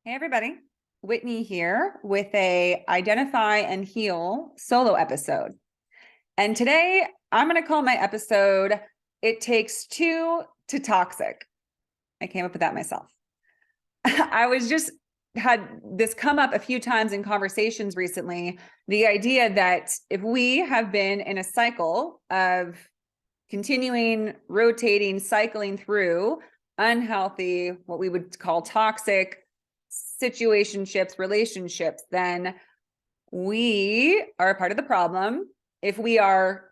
Hey everybody, Whitney here with a Identify and Heal solo episode. And today I'm going to call my episode, It Takes Two to Toxic. I came up with that myself. I was just had this come up a few times in conversations recently, the idea that if we have been in a cycle of continuing, rotating, cycling through unhealthy, what we would call toxic situationships, relationships, then we are a part of the problem. If we are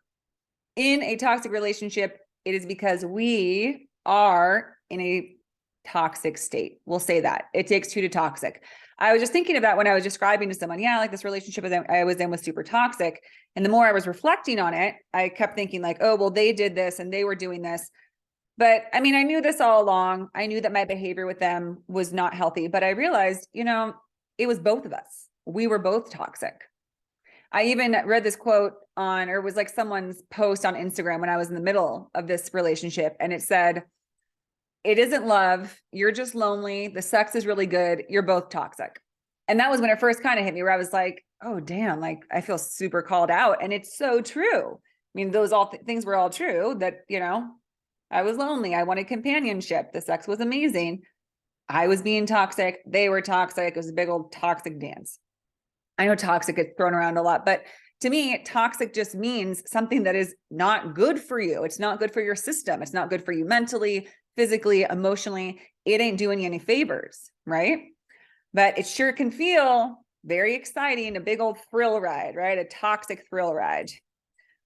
in a toxic relationship, it is because we are in a toxic state. We'll say that. It takes two to toxic. I was just thinking of that when I was describing to someone, like this relationship I was in was super toxic. And the more I was reflecting on it, I kept thinking like, oh, well, they did this and they were doing this. But I mean, I knew this all along. I knew that my behavior with them was not healthy, but I realized, it was both of us. We were both toxic. I even read this quote or it was like someone's post on Instagram when I was in the middle of this relationship. And it said, it isn't love. You're just lonely. The sex is really good. You're both toxic. And that was when it first kind of hit me where I was like, oh, damn, like I feel super called out. And it's so true. I mean, those things were all true that, I was lonely. I wanted companionship. The sex was amazing. I was being toxic. They were toxic. It was a big old toxic dance. I know toxic gets thrown around a lot, but to me, toxic just means something that is not good for you. It's not good for your system. It's not good for you mentally, physically, emotionally. It ain't doing you any favors, right? But it sure can feel very exciting, a big old thrill ride, right? A toxic thrill ride.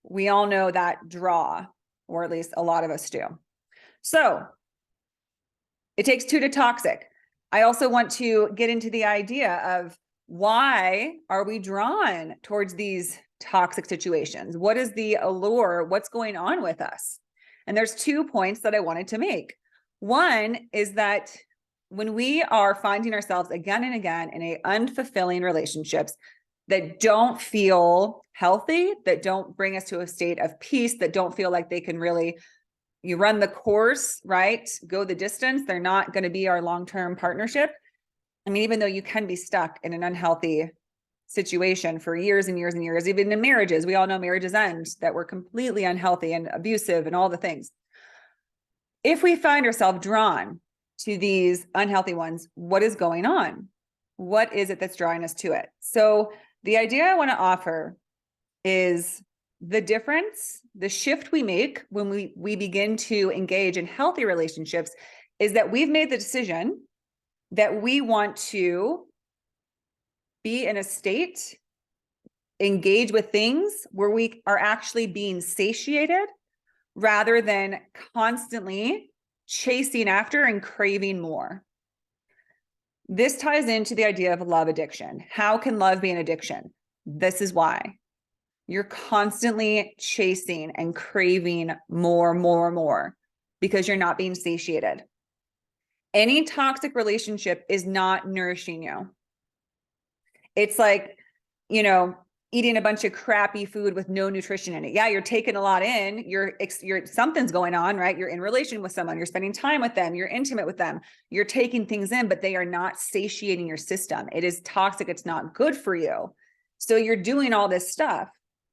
We all know that draw, or at least a lot of us do. So it takes two to toxic. I also want to get into the idea of why are we drawn towards these toxic situations? What is the allure? What's going on with us? And there's 2 points that I wanted to make. One is that when we are finding ourselves again and again in a unfulfilling relationships that don't feel healthy, that don't bring us to a state of peace, that don't feel like they can really, you run the course, right? Go the distance. They're not going to be our long-term partnership. I mean, even though you can be stuck in an unhealthy situation for years and years and years, even in marriages, we all know marriages end that were completely unhealthy and abusive and all the things. If we find ourselves drawn to these unhealthy ones, what is going on? What is it that's drawing us to it? So the idea I want to offer is the difference, the shift we make when we begin to engage in healthy relationships is that we've made the decision that we want to be in a state, engage with things where we are actually being satiated rather than constantly chasing after and craving more. This ties into the idea of love addiction. How can love be an addiction? This is why. You're constantly chasing and craving more because you're not being satiated. Any toxic relationship is not nourishing you. It's like, eating a bunch of crappy food with no nutrition in it. Yeah, you're taking a lot in, you're something's going on, right? You're in relation with someone, you're spending time with them, you're intimate with them, you're taking things in, but they are not satiating your system. It is toxic. It's not good for you. So you're doing all this stuff,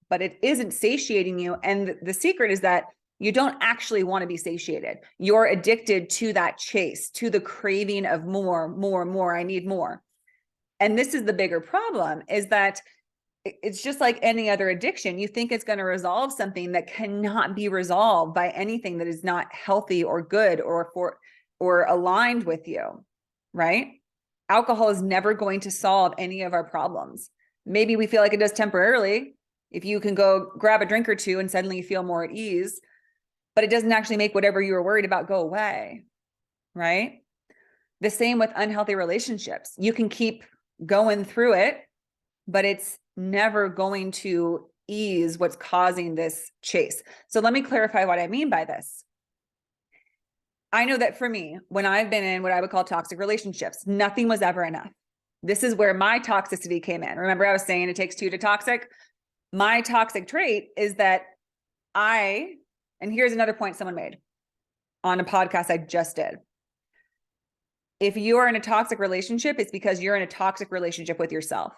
but it isn't satiating you. And the secret is that you don't actually want to be satiated. You're addicted to that chase, to the craving of more. I need more. And this is the bigger problem, is that it's just like any other addiction. You think it's going to resolve something that cannot be resolved by anything that is not healthy or good or aligned with you, right? Alcohol is never going to solve any of our problems. Maybe we feel like it does temporarily. If you can go grab a drink or two and suddenly you feel more at ease, but it doesn't actually make whatever you were worried about go away, right? The same with unhealthy relationships. You can keep going through it, but it's never going to ease what's causing this chase. So let me clarify what I mean by this. I know that for me, when I've been in what I would call toxic relationships, nothing was ever enough. This is where my toxicity came in. Remember, I was saying it takes two to toxic. My toxic trait is that and here's another point someone made on a podcast I just did. If you are in a toxic relationship, it's because you're in a toxic relationship with yourself.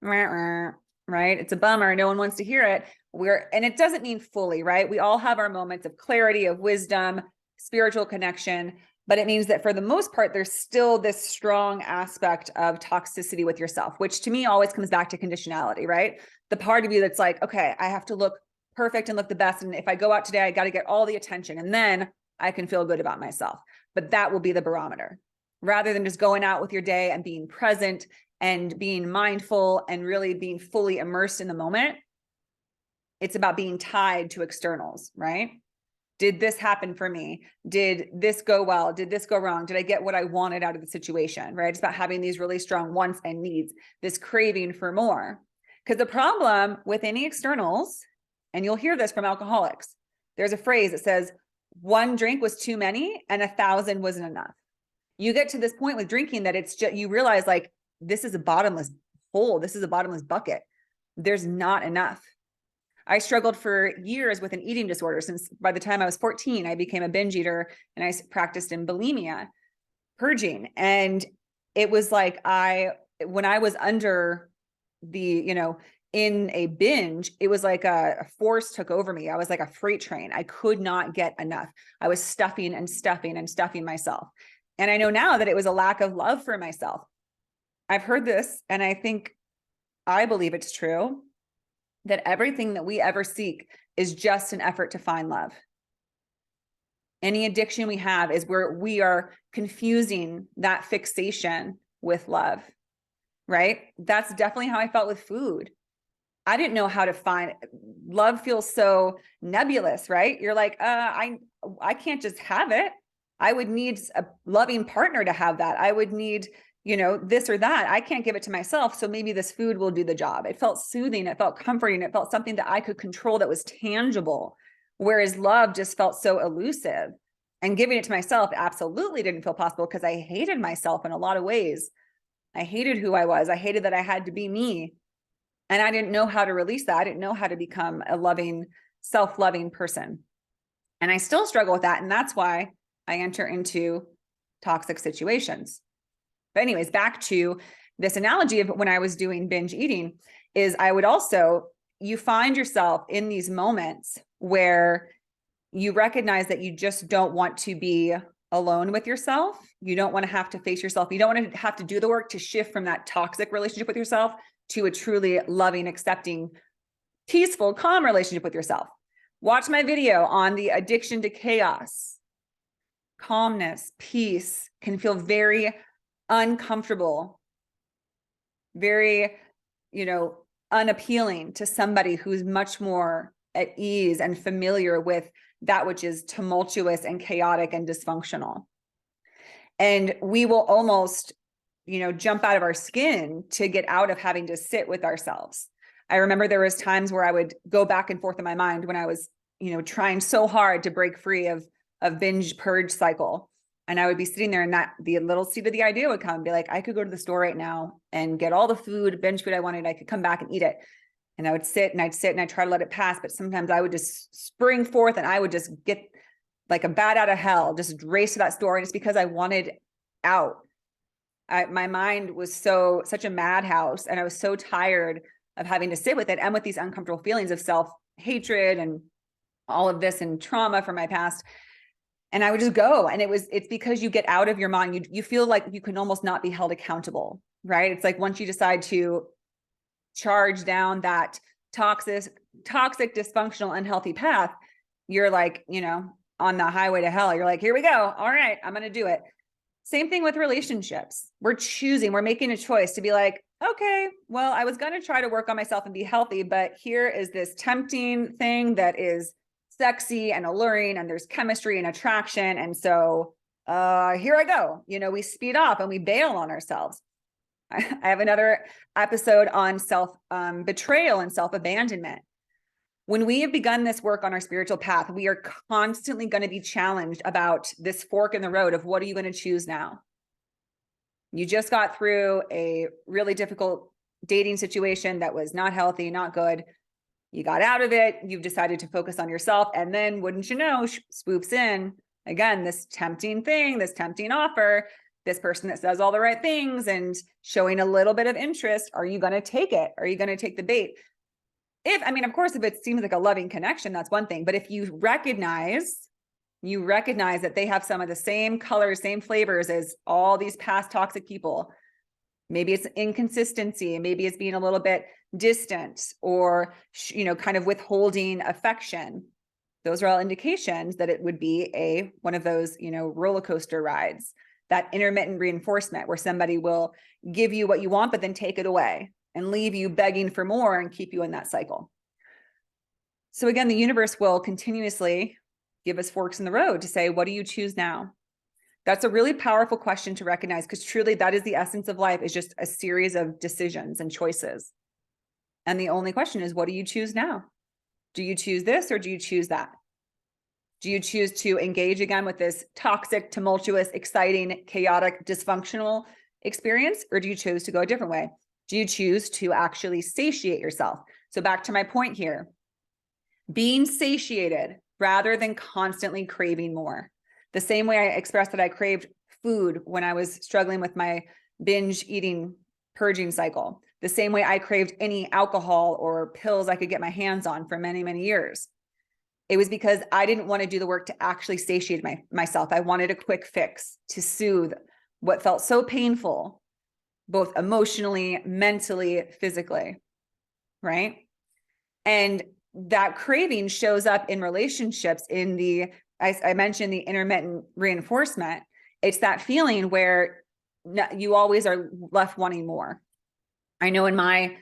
Right? It's a bummer. No one wants to hear it. And it doesn't mean fully, right? We all have our moments of clarity, of wisdom, spiritual connection, but it means that for the most part, there's still this strong aspect of toxicity with yourself, which to me always comes back to conditionality, right? The part of you that's like, okay, I have to look perfect and look the best. And if I go out today, I got to get all the attention and then I can feel good about myself. But that will be the barometer rather than just going out with your day and being present and being mindful and really being fully immersed in the moment. It's about being tied to externals, right? Did this happen for me? Did this go well? Did this go wrong? Did I get what I wanted out of the situation, right? It's about having these really strong wants and needs, this craving for more. Because the problem with any externals, and you'll hear this from alcoholics, there's a phrase that says, one drink was too many and 1,000 wasn't enough. You get to this point with drinking that it's just, you realize like, this is a bottomless hole. This is a bottomless bucket. There's not enough. I struggled for years with an eating disorder. Since by the time I was 14, I became a binge eater and I practiced in bulimia, purging. And it was like, when I was under the, in a binge, it was like a force took over me. I was like a freight train. I could not get enough. I was stuffing and stuffing and stuffing myself. And I know now that it was a lack of love for myself. I've heard this, and I believe it's true, that everything that we ever seek is just an effort to find love. Any addiction we have is where we are confusing that fixation with love, right? That's definitely how I felt with food. I didn't know how to find love. Feels so nebulous, right? You're like, I can't just have it. I would need a loving partner to have that. I would need, this or that. I can't give it to myself. So maybe this food will do the job. It felt soothing. It felt comforting. It felt something that I could control that was tangible. Whereas love just felt so elusive, and giving it to myself absolutely didn't feel possible because I hated myself in a lot of ways. I hated who I was. I hated that I had to be me. And I didn't know how to release that. I didn't know how to become a loving, self-loving person. And I still struggle with that. And that's why I enter into toxic situations. But anyways, back to this analogy of when I was doing binge eating is you find yourself in these moments where you recognize that you just don't want to be alone with yourself. You don't want to have to face yourself. You don't want to have to do the work to shift from that toxic relationship with yourself to a truly loving, accepting, peaceful, calm relationship with yourself. Watch my video on the addiction to chaos. Calmness, peace can feel very uncomfortable, very, unappealing to somebody who's much more at ease and familiar with that which is tumultuous and chaotic and dysfunctional. And we will almost, jump out of our skin to get out of having to sit with ourselves. I remember there was times where I would go back and forth in my mind when I was, trying so hard to break free of binge purge cycle. And I would be sitting there and the little seed of the idea would come and be like, I could go to the store right now and get all the binge food I wanted. I could come back and eat it. And I would sit and I'd try to let it pass. But sometimes I would just spring forth and I would just get like a bat out of hell, just race to that store. And it's because I wanted out. My mind was such a madhouse, and I was so tired of having to sit with it and with these uncomfortable feelings of self-hatred and all of this and trauma from my past. And I would just go. And it's because you get out of your mind. You feel like you can almost not be held accountable, right? It's like once you decide to charge down that toxic, dysfunctional, unhealthy path, you're like, on the highway to hell. You're like, here we go. All right, I'm going to do it. Same thing with relationships. We're making a choice to be like, okay, well, I was going to try to work on myself and be healthy, but here is this tempting thing that is sexy and alluring, and there's chemistry and attraction. And so here I go. We speed off and we bail on ourselves. I have another episode on betrayal and self-abandonment. When we have begun this work on our spiritual path, we are constantly going to be challenged about this fork in the road of what are you going to choose now? You just got through a really difficult dating situation that was not healthy, not good. You got out of it. You've decided to focus on yourself. And then wouldn't you know, swoops in Again, this tempting thing, this tempting offer, this person that says all the right things and showing a little bit of interest. Are you going to take it? Are you going to take the bait? Of course, if it seems like a loving connection, that's one thing. But if you recognize that they have some of the same colors, same flavors as all these past toxic people, maybe it's inconsistency, maybe it's being a little bit distant or, kind of withholding affection. Those are all indications that it would be one of those, roller coaster rides, that intermittent reinforcement where somebody will give you what you want, but then take it away and leave you begging for more and keep you in that cycle. So again, the universe will continuously give us forks in the road to say, what do you choose now? That's a really powerful question to recognize, because truly that is the essence of life, is just a series of decisions and choices. And the only question is, what do you choose now? Do you choose this or do you choose that? Do you choose to engage again with this toxic, tumultuous, exciting, chaotic, dysfunctional experience? Or do you choose to go a different way? Do you choose to actually satiate yourself? So back to my point here, being satiated rather than constantly craving more. The same way I expressed that I craved food when I was struggling with my binge eating purging cycle. The same way I craved any alcohol or pills I could get my hands on for many, many years. It was because I didn't want to do the work to actually satiate myself. I wanted a quick fix to soothe what felt so painful, both emotionally, mentally, physically, right? And that craving shows up in relationships I mentioned the intermittent reinforcement. It's that feeling where you always are left wanting more. I know in my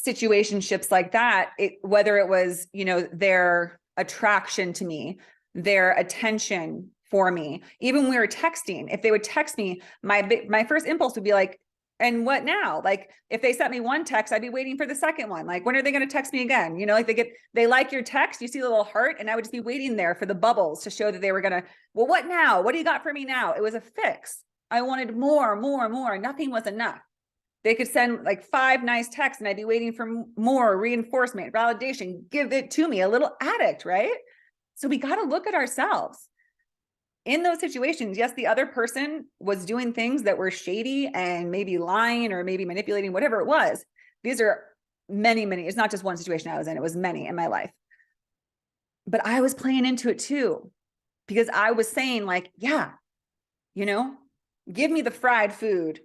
situationships like that, whether it was, their attraction to me, their attention for me, even when we were texting, if they would text me, my first impulse would be like, and what now? Like if they sent me one text, I'd be waiting for the second one. Like, when are they going to text me again? Like they like your text, you see the little heart, and I would just be waiting there for the bubbles to show that they were going to, well, what now? What do you got for me now? It was a fix. I wanted more. Nothing was enough. They could send like 5 nice texts and I'd be waiting for more reinforcement, validation, give it to me, a little addict, right? So we got to look at ourselves. In those situations, yes, the other person was doing things that were shady and maybe lying or maybe manipulating, whatever it was. These are many, it's not just one situation I was in, it was many in my life. But I was playing into it too, because I was saying like, yeah, give me the fried food,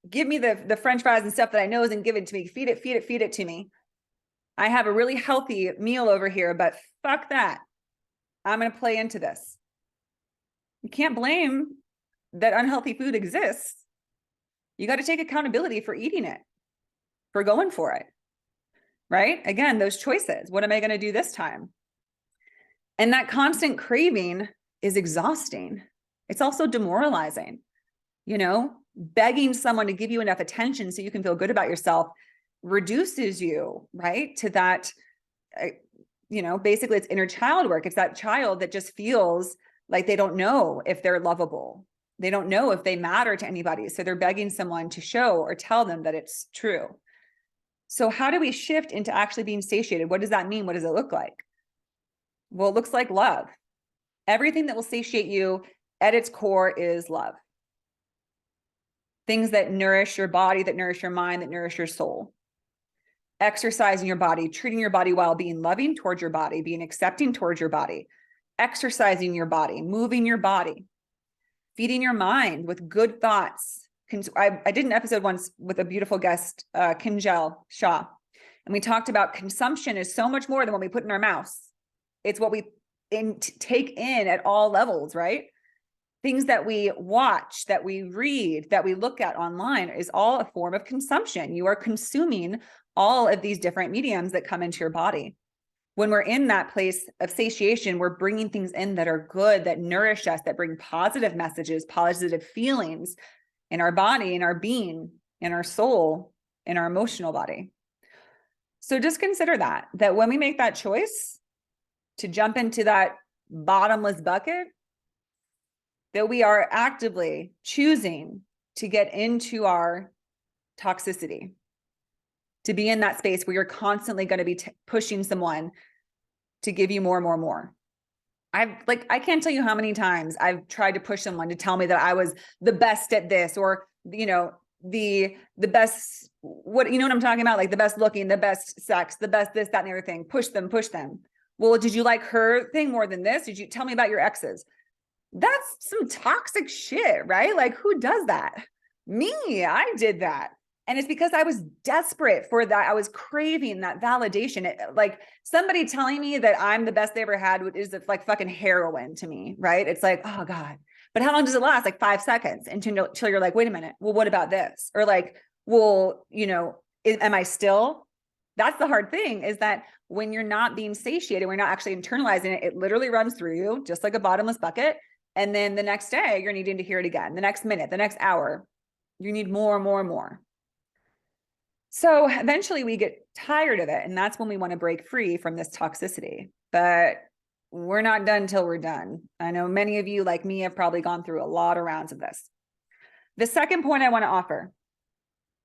give me the French fries and stuff that I know isn't given to me, feed it to me. I have a really healthy meal over here, but fuck that. I'm going to play into this. You can't blame that unhealthy food exists. You got to take accountability for eating it, for going for it, right? Again, those choices. What am I going to do this time? And that constant craving is exhausting. It's also demoralizing. Begging someone to give you enough attention so you can feel good about yourself reduces you, right? To that, basically it's inner child work. It's that child that just feels like they don't know if they're lovable. They don't know if they matter to anybody. So they're begging someone to show or tell them that it's true. So how do we shift into actually being satiated? What does that mean? What does it look like? Well, it looks like love. Everything that will satiate you at its core is love. Things that nourish your body, that nourish your mind, that nourish your soul. Exercising your body, treating your body well, being loving towards your body, being accepting towards your body. Exercising your body, moving your body, feeding your mind with good thoughts. I did an episode once with a beautiful guest, Kinjal Shah, and we talked about consumption is so much more than what we put in our mouths. It's what we take in at all levels, right? Things that we watch, that we read, that we look at online is all a form of consumption. You are consuming all of these different mediums that come into your body. When we're in that place of satiation, we're bringing things in that are good, that nourish us, that bring positive messages, positive feelings in our body, in our being, in our soul, in our emotional body. So just consider that when we make that choice to jump into that bottomless bucket, that we are actively choosing to get into our toxicity, to be in that space where you're constantly going to be pushing someone to give you more. I can't tell you how many times I've tried to push someone to tell me that I was the best at this, or, the best, what I'm talking about? Like the best looking, the best sex, the best this, that, and the other thing. Push them, push them. Well, did you like her thing more than this? Did you tell me about your exes? That's some toxic shit, right? Like, who does that? Me, I did that. And it's because I was desperate for that. I was craving that validation. Like somebody telling me that I'm the best they ever had is like fucking heroin to me, right? It's like, oh God. But how long does it last? Like 5 seconds until you're like, wait a minute. Well, what about this? Or like, well, am I still? That's the hard thing, is that when you're not being satiated, we're not actually internalizing it. It literally runs through you just like a bottomless bucket. And then the next day you're needing to hear it again. The next minute, the next hour, you need more and more and more. So eventually we get tired of it. And that's when we want to break free from this toxicity. But we're not done till we're done. I know many of you, like me, have probably gone through a lot of rounds of this. The second point I want to offer,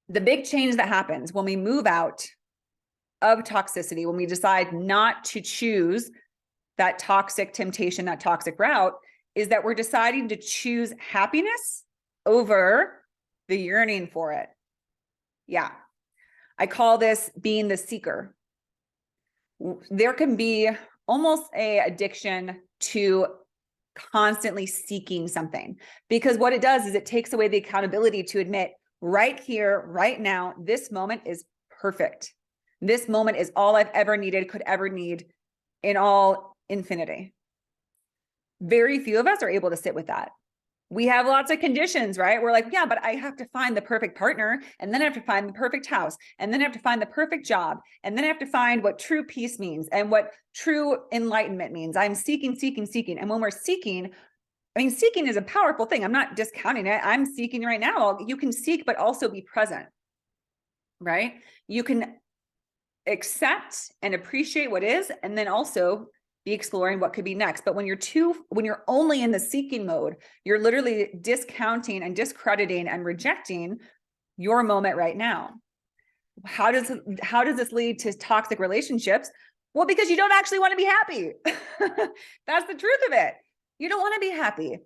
the big change that happens when we move out of toxicity, when we decide not to choose that toxic temptation, that toxic route, is that we're deciding to choose happiness over the yearning for it. Yeah. I call this being the seeker. There can be almost an addiction to constantly seeking something, because what it does is it takes away the accountability to admit right here, right now, this moment is perfect. This moment is all I've ever needed, could ever need in all infinity. Very few of us are able to sit with that. We have lots of conditions, right? We're like, yeah, but I have to find the perfect partner, and then I have to find the perfect house, and then I have to find the perfect job, and then I have to find what true peace means and what true enlightenment means. I'm seeking, seeking, seeking. And when we're seeking, seeking is a powerful thing. I'm not discounting it. I'm seeking right now. You can seek, but also be present, right? You can accept and appreciate what is, and then also be exploring what could be next. But when you're only in the seeking mode, you're literally discounting and discrediting and rejecting your moment right now. How does this lead to toxic relationships? Well, because you don't actually want to be happy. That's the truth of it. You don't want to be happy.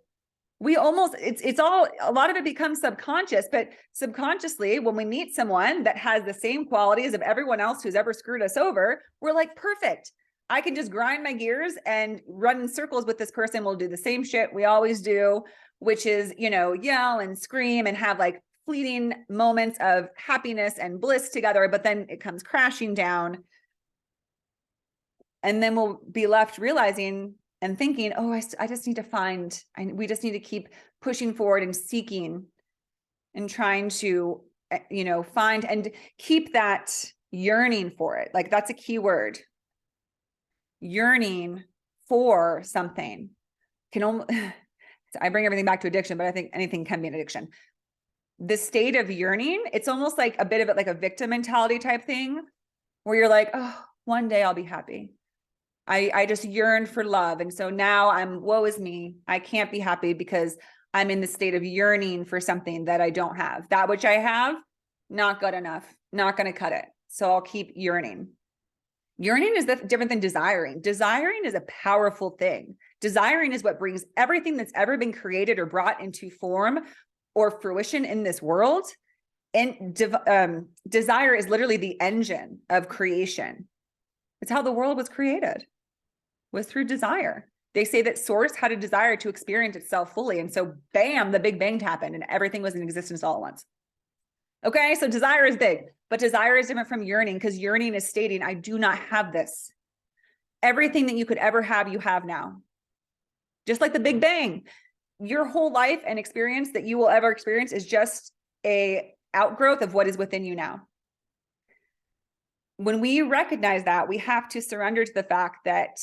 It's all, a lot of it becomes subconscious, but subconsciously, when we meet someone that has the same qualities of everyone else who's ever screwed us over, we're like, perfect. I can just grind my gears and run in circles with this person. We'll do the same shit we always do, which is, yell and scream and have like fleeting moments of happiness and bliss together, but then it comes crashing down. And then we'll be left realizing and thinking, oh, I just need to find, we just need to keep pushing forward and seeking and trying to, find and keep that yearning for it. Like that's a key word. Yearning for something can only, I bring everything back to addiction, but I think anything can be an addiction. The state of yearning, it's almost like a bit of it like a victim mentality type thing, where you're like, oh, one day I'll be happy. I just yearned for love. And so now woe is me. I can't be happy because I'm in the state of yearning for something that I don't have. That which I have, not good enough, not going to cut it. So I'll keep yearning. Yearning is different than desiring. Desiring is a powerful thing. Desiring is what brings everything that's ever been created or brought into form or fruition in this world. And desire is literally the engine of creation. It's how the world was created, was through desire. They say that source had a desire to experience itself fully. And so bam, the Big Bang happened and everything was in existence all at once. Okay, so desire is big, but desire is different from yearning, because yearning is stating, I do not have this. Everything that you could ever have, you have now. Just like the Big Bang, your whole life and experience that you will ever experience is just a outgrowth of what is within you now. When we recognize that, we have to surrender to the fact that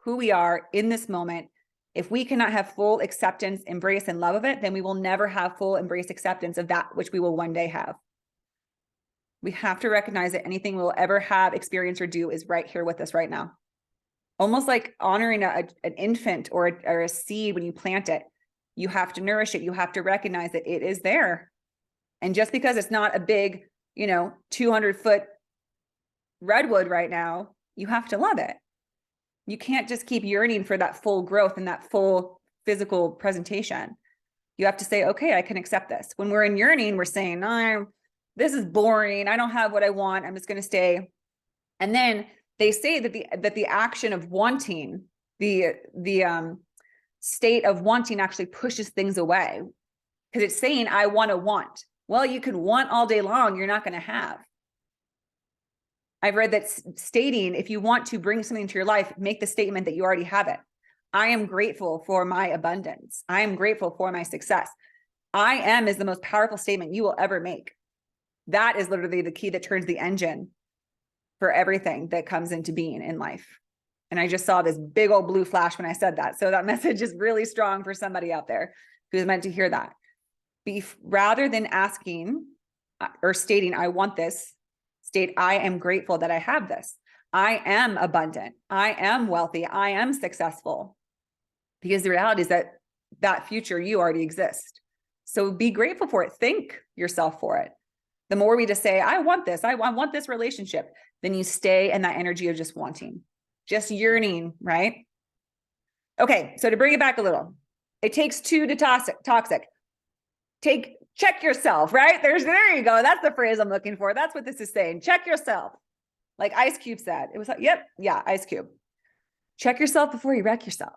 who we are in this moment, if we cannot have full acceptance, embrace, and love of it, then we will never have full embrace, acceptance of that which we will one day have. We have to recognize that anything we'll ever have, experience, or do is right here with us right now. Almost like honoring an infant or a seed when you plant it. You have to nourish it. You have to recognize that it is there. And just because it's not a big, 200-foot redwood right now, you have to love it. You can't just keep yearning for that full growth and that full physical presentation. You have to say, okay, I can accept this. When we're in yearning, we're saying, no, this is boring. I don't have what I want. I'm just going to stay. And then they say that the action of wanting, the state of wanting actually pushes things away, because it's saying, I want to want. Well, you can want all day long. You're not going to have. I've read that stating, if you want to bring something to your life, make the statement that you already have it. I am grateful for my abundance. I am grateful for my success. I am is the most powerful statement you will ever make. That is literally the key that turns the engine for everything that comes into being in life. And I just saw this big old blue flash when I said that. So that message is really strong for somebody out there who's meant to hear that. Rather than asking or stating, I want this, state, I am grateful that I have this. I am abundant. I am wealthy. I am successful. Because the reality is that that future you already exist. So be grateful for it. Thank yourself for it. The more we just say, I want this, I want this relationship, then you stay in that energy of just wanting, just yearning, right? Okay, so to bring it back a little, it takes two to toxic. Check yourself, right? There you go. That's the phrase I'm looking for. That's what this is saying. Check yourself. Like Ice Cube said. It was like, yep, yeah, Ice Cube. Check yourself before you wreck yourself.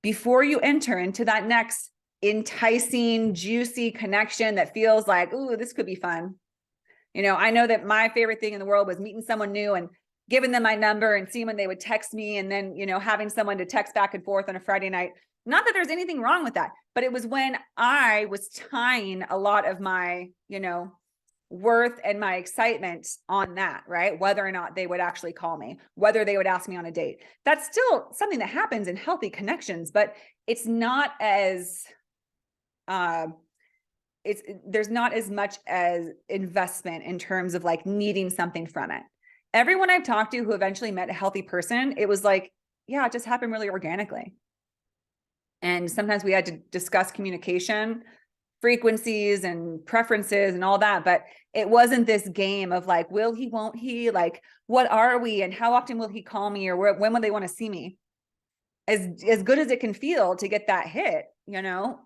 Before you enter into that next enticing, juicy connection that feels like, ooh, this could be fun. You know, I know that my favorite thing in the world was meeting someone new and giving them my number and seeing when they would text me, and then, you know, having someone to text back and forth on a Friday night. Not that there's anything wrong with that, but it was when I was tying a lot of my, you know, worth and my excitement on that, right? Whether or not they would actually call me, whether they would ask me on a date. That's still something that happens in healthy connections, but it's not as, there's not as much as investment in terms of like needing something from it. Everyone I've talked to who eventually met a healthy person, it was like, yeah, it just happened really organically. And sometimes we had to discuss communication frequencies and preferences and all that, but it wasn't this game of like, will he, won't he, like, what are we and how often will he call me, or when will they want to see me? As good as it can feel to get that hit, you know,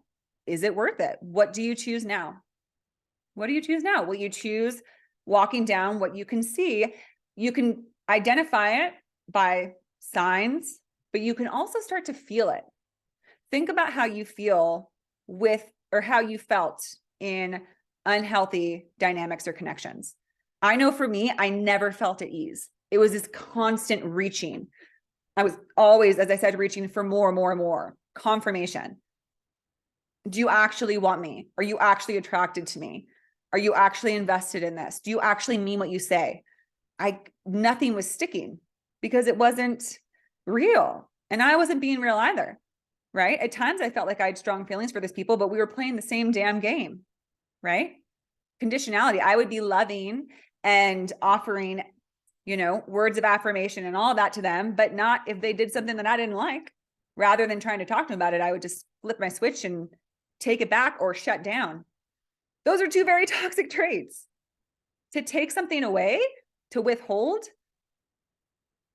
is it worth it? What do you choose now? What do you choose now? Will you choose walking down what you can see? You can identify it by signs, but you can also start to feel it. Think about how you feel with, or how you felt in unhealthy dynamics or connections. I know for me, I never felt at ease. It was this constant reaching. I was always, as I said, reaching for more and more and more confirmation. Do you actually want me? Are you actually attracted to me? Are you actually invested in this? Do you actually mean what you say? Nothing was sticking because it wasn't real. And I wasn't being real either. Right? At times I felt like I had strong feelings for these people, but we were playing the same damn game, right? Conditionality. I would be loving and offering, you know, words of affirmation and all of that to them, but not if they did something that I didn't like. Rather than trying to talk to them about it, I would just flip my switch and take it back or shut down. Those are two very toxic traits. To take something away, to withhold,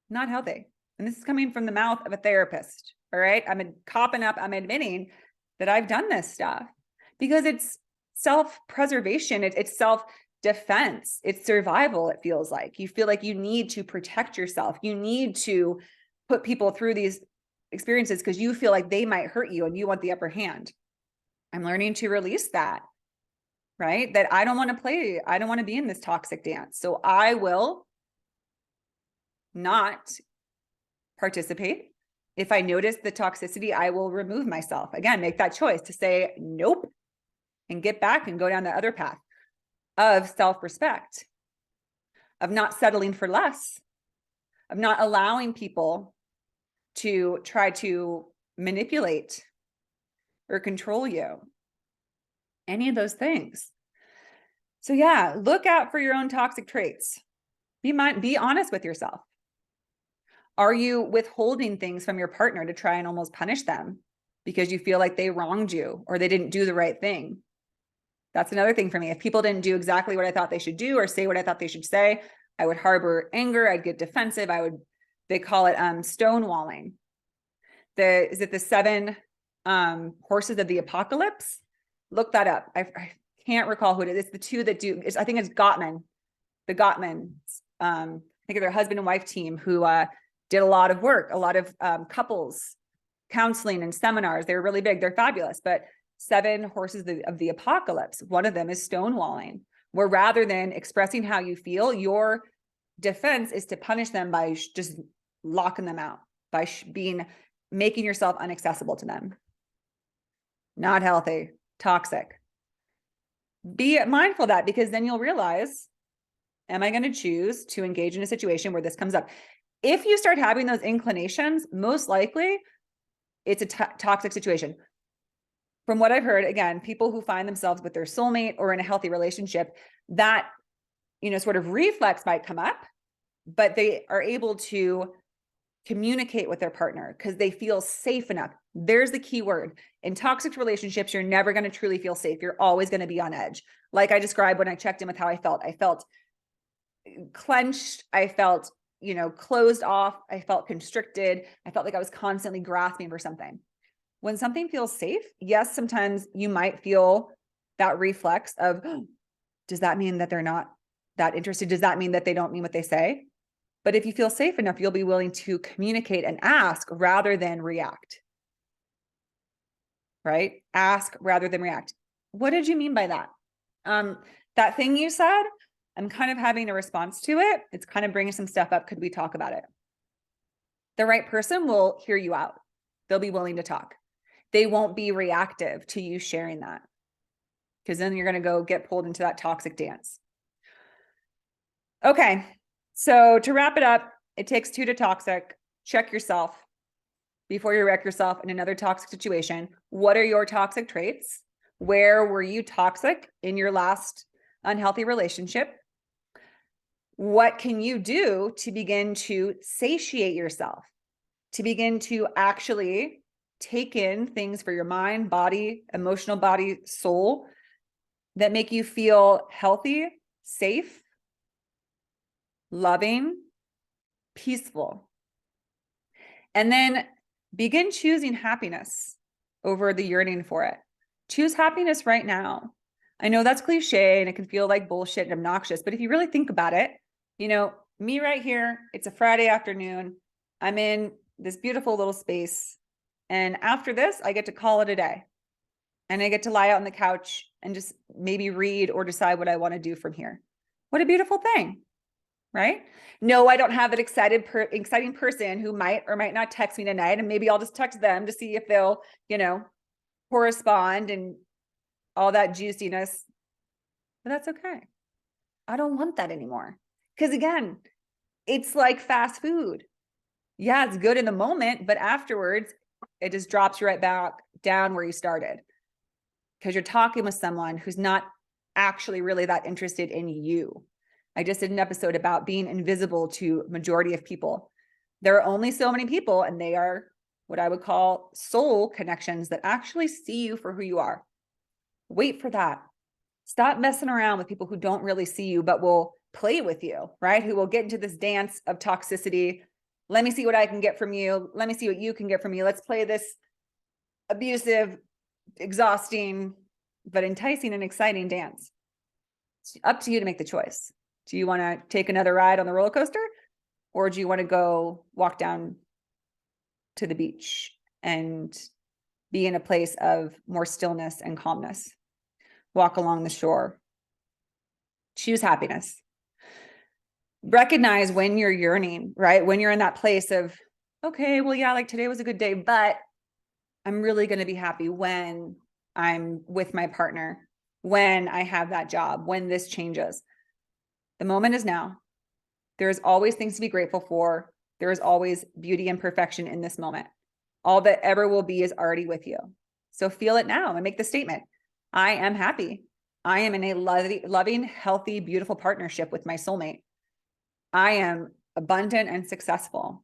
not healthy. And this is coming from the mouth of a therapist. All right. I'm copping up. I'm admitting that I've done this stuff because it's self-preservation. It's self-defense. It's survival. It feels like you feel like you need to protect yourself. You need to put people through these experiences because you feel like they might hurt you and you want the upper hand. I'm learning to release that, right? That I don't want to play. I don't want to be in this toxic dance. So I will not participate. If I notice the toxicity, I will remove myself. Again, make that choice to say nope and get back and go down the other path of self-respect, of not settling for less, of not allowing people to try to manipulate or control you. Any of those things. So yeah, look out for your own toxic traits. Be honest with yourself. Are you withholding things from your partner to try and almost punish them because you feel like they wronged you or they didn't do the right thing? That's another thing for me. If people didn't do exactly what I thought they should do or say what I thought they should say, I would harbor anger. I'd get defensive. I would They call it Stonewalling. Is it the 7 horses of the apocalypse? Look that up. I can't recall who it is. It's the 2 that do. I think it's Gottman. The Gottmans. I think they're husband and wife team who did a lot of work, a lot of couples counseling and seminars. They're really big. They're fabulous. But 7 horses of the apocalypse. One of them is stonewalling, where rather than expressing how you feel, your defense is to punish them by just locking them out, by making yourself inaccessible to them. Not healthy, toxic. Be mindful of that, because then you'll realize, am I going to choose to engage in a situation where this comes up? If you start having those inclinations, most likely it's a toxic situation. From what I've heard, again, people who find themselves with their soulmate or in a healthy relationship, that, sort of reflex might come up, but they are able to communicate with their partner because they feel safe enough. There's the key word. In toxic relationships, you're never going to truly feel safe. You're always going to be on edge. Like I described when I checked in with how I felt clenched. I felt, closed off. I felt constricted. I felt like I was constantly grasping for something. When something feels safe, yes, sometimes you might feel that reflex of, oh, does that mean that they're not that interested? Does that mean that they don't mean what they say? But if you feel safe enough, you'll be willing to communicate and ask rather than react. Right? Ask rather than react. What did you mean by that? That thing you said, I'm kind of having a response to it. It's kind of bringing some stuff up. Could we talk about it? The right person will hear you out. They'll be willing to talk. They won't be reactive to you sharing that, because then you're going to go get pulled into that toxic dance. Okay. So to wrap it up, it takes 2 to toxic. Check yourself before you wreck yourself in another toxic situation. What are your toxic traits? Where were you toxic in your last unhealthy relationship? What can you do to begin to satiate yourself, to begin to actually take in things for your mind, body, emotional body, soul that make you feel healthy, safe, loving, peaceful? And then begin choosing happiness over the yearning for it. Choose happiness right now. I know that's cliche and it can feel like bullshit and obnoxious, but if you really think about it, me right here, it's a Friday afternoon. I'm in this beautiful little space. And after this, I get to call it a day. And I get to lie out on the couch and just maybe read or decide what I want to do from here. What a beautiful thing, right? No, I don't have that exciting person who might or might not text me tonight. And maybe I'll just text them to see if they'll, correspond and all that juiciness. But that's okay. I don't want that anymore. Because again, it's like fast food. Yeah, it's good in the moment, but afterwards, it just drops you right back down where you started. Because you're talking with someone who's not actually really that interested in you. I just did an episode about being invisible to majority of people. There are only so many people, and they are what I would call soul connections that actually see you for who you are. Wait for that. Stop messing around with people who don't really see you, but will play with you, right? Who will get into this dance of toxicity. Let me see what I can get from you. Let me see what you can get from me. Let's play this abusive, exhausting, but enticing and exciting dance. It's up to you to make the choice. Do you want to take another ride on the roller coaster? Or do you want to go walk down to the beach and be in a place of more stillness and calmness? Walk along the shore. Choose happiness. Recognize when you're yearning, right? When you're in that place of, okay, well, yeah, like today was a good day, but I'm really going to be happy when I'm with my partner, when I have that job, when this changes. The moment is now. There's always things to be grateful for. There is always beauty and perfection in this moment. All that ever will be is already with you. So feel it now and make the statement. I am happy. I am in a loving, healthy, beautiful partnership with my soulmate. I am abundant and successful.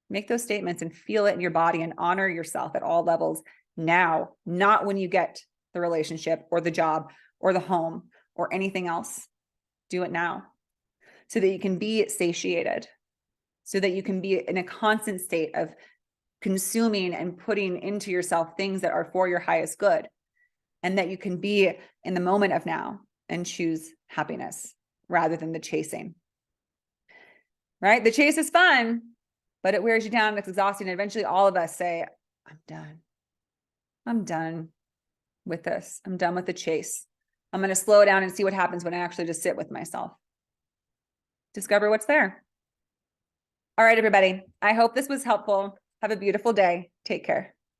Make those statements and feel it in your body and honor yourself at all levels now, not when you get the relationship or the job or the home or anything else. Do it now so that you can be satiated, so that you can be in a constant state of consuming and putting into yourself things that are for your highest good, and that you can be in the moment of now and choose happiness rather than the chasing. Right? The chase is fun, but it wears you down. It's exhausting. And eventually all of us say, I'm done. I'm done with this. I'm done with the chase. I'm going to slow down and see what happens when I actually just sit with myself. Discover what's there. All right, everybody. I hope this was helpful. Have a beautiful day. Take care.